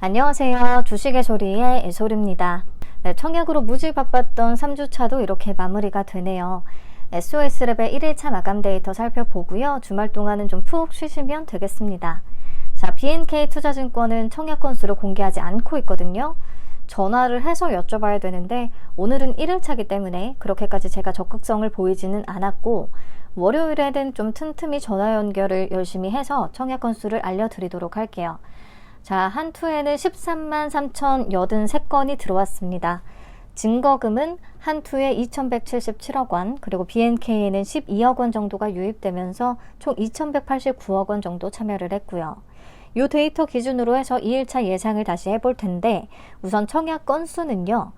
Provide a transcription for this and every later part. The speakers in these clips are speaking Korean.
안녕하세요. 주식의 소리의 애솔입니다. 네, 청약으로 무지 바빴던 3주차도 이렇게 마무리가 되네요. SOS랩의 1일차 마감 데이터 살펴보고요. 주말 동안은 좀 푹 쉬시면 되겠습니다. 자, BNK 투자증권은 청약 건수를 공개하지 않고 있거든요. 전화를 해서 여쭤봐야 되는데 오늘은 1일차이기 때문에 그렇게까지 제가 적극성을 보이지는 않았고, 월요일에는 좀 틈틈이 전화 연결을 열심히 해서 청약 건수를 알려드리도록 할게요. 자, 한투에는 13만 3,083건이 들어왔습니다. 증거금은 한투에 2,177억 원, 그리고 BNK에는 12억 원 정도가 유입되면서 총 2,189억 원 정도 참여를 했고요. 이 데이터 기준으로 해서 2일차 예상을 다시 해볼 텐데, 우선 청약 건수는요,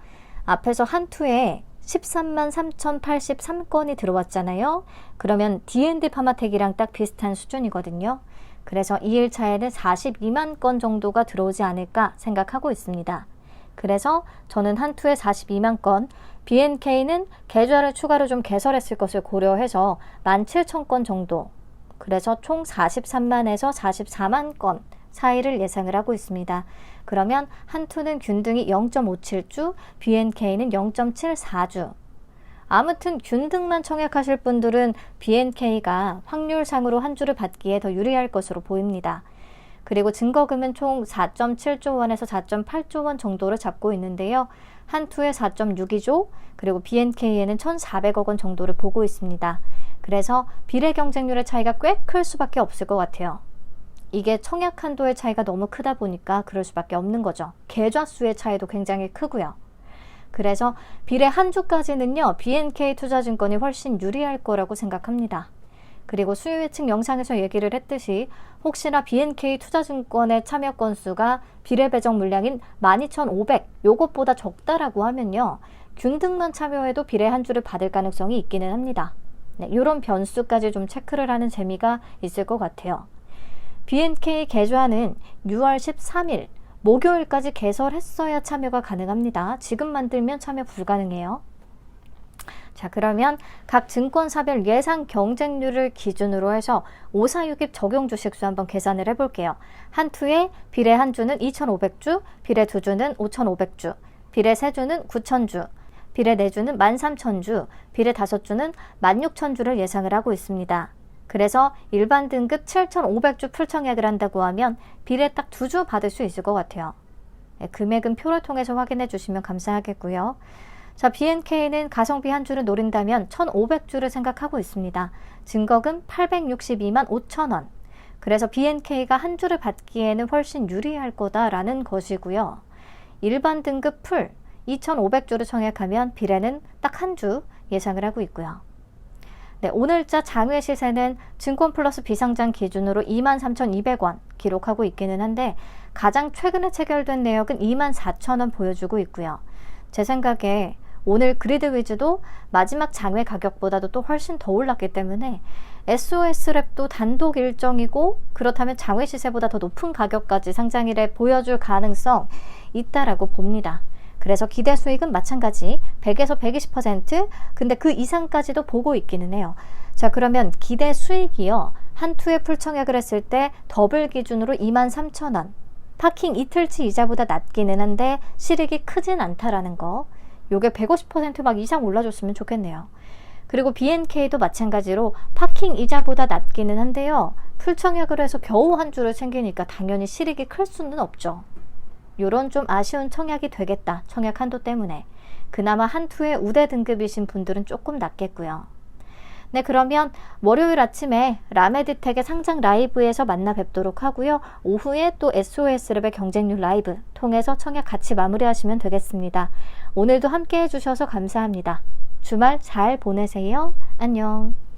앞에서 한투에 13만 3,083건이 들어왔잖아요. 그러면 D&D 파마텍이랑 딱 비슷한 수준이거든요. 그래서 2일차에는 42만 건 정도가 들어오지 않을까 생각하고 있습니다. 그래서 저는 한투에 42만 건, BNK는 계좌를 추가로 좀 개설했을 것을 고려해서 17,000건 정도, 그래서 총 43만에서 44만 건 사이를 예상을 하고 있습니다. 그러면 한투는 균등히 0.57주, BNK는 0.74주. 아무튼 균등만 청약하실 분들은 BNK가 확률상으로 한 주를 받기에 더 유리할 것으로 보입니다. 그리고 증거금은 총 4.7조 원에서 4.8조 원 정도를 잡고 있는데요. 한투에 4.62조, 그리고 BNK에는 1,400억 원 정도를 보고 있습니다. 그래서 비례 경쟁률의 차이가 꽤 클 수밖에 없을 것 같아요. 이게 청약 한도의 차이가 너무 크다 보니까 그럴 수밖에 없는 거죠. 계좌 수의 차이도 굉장히 크고요. 그래서 비례 한 주까지는요, BNK 투자증권이 훨씬 유리할 거라고 생각합니다. 그리고 수요 예측 영상에서 얘기를 했듯이 혹시나 BNK 투자증권의 참여 건수가 비례 배정 물량인 12,500, 요것보다 적다라고 하면요, 균등만 참여해도 비례 한 주를 받을 가능성이 있기는 합니다. 네, 이런 변수까지 좀 체크를 하는 재미가 있을 것 같아요. BNK 계좌는 6월 13일 목요일까지 개설했어야 참여가 가능합니다. 지금 만들면 참여 불가능해요. 자, 그러면 각 증권사별 예상 경쟁률을 기준으로 해서 546입 적용 주식수 한번 계산을 해볼게요. 한투에 비례 한 주는 2,500주, 비례 두 주는 5,500주, 비례 세 주는 9,000주, 비례 네 주는 13,000주, 비례 다섯 주는 16,000주를 예상을 하고 있습니다. 그래서 일반 등급 7,500주 풀청약을 한다고 하면 비례 딱 2주 받을 수 있을 것 같아요. 네, 금액은 표를 통해서 확인해 주시면 감사하겠고요. 자, BNK는 가성비 한 주를 노린다면 1,500주를 생각하고 있습니다. 증거금 862만 5천 원. 그래서 BNK가 한 주를 받기에는 훨씬 유리할 거다라는 것이고요. 일반 등급 풀 2,500주를 청약하면 비례는 딱 한 주 예상을 하고 있고요. 네, 오늘자 장외 시세는 증권플러스 비상장 기준으로 23,200원 기록하고 있기는 한데, 가장 최근에 체결된 내역은 24,000원 보여주고 있고요. 제 생각에 오늘 그리드 위즈도 마지막 장외 가격보다도 또 훨씬 더 올랐기 때문에 SOS랩도 단독 일정이고, 그렇다면 장외 시세보다 더 높은 가격까지 상장일에 보여줄 가능성 있다라고 봅니다. 그래서 기대 수익은 마찬가지 100에서 120%, 근데 그 이상까지도 보고 있기는 해요. 자, 그러면 기대 수익이요, 한투에 풀청약을 했을 때 더블 기준으로 23,000원, 파킹 이틀치 이자보다 낮기는 한데 실익이 크진 않다라는 거, 요게 150% 막 이상 올라줬으면 좋겠네요. 그리고 BNK도 마찬가지로 파킹 이자보다 낮기는 한데요, 풀청약을 해서 겨우 한 주를 챙기니까 당연히 실익이 클 수는 없죠. 요런 좀 아쉬운 청약이 되겠다, 청약 한도 때문에. 그나마 한투의 우대 등급이신 분들은 조금 낫겠고요. 네, 그러면 월요일 아침에 라메디텍의 상장 라이브에서 만나 뵙도록 하고요. 오후에 또 SOS랩의 경쟁률 라이브 통해서 청약 같이 마무리하시면 되겠습니다. 오늘도 함께 해주셔서 감사합니다. 주말 잘 보내세요. 안녕.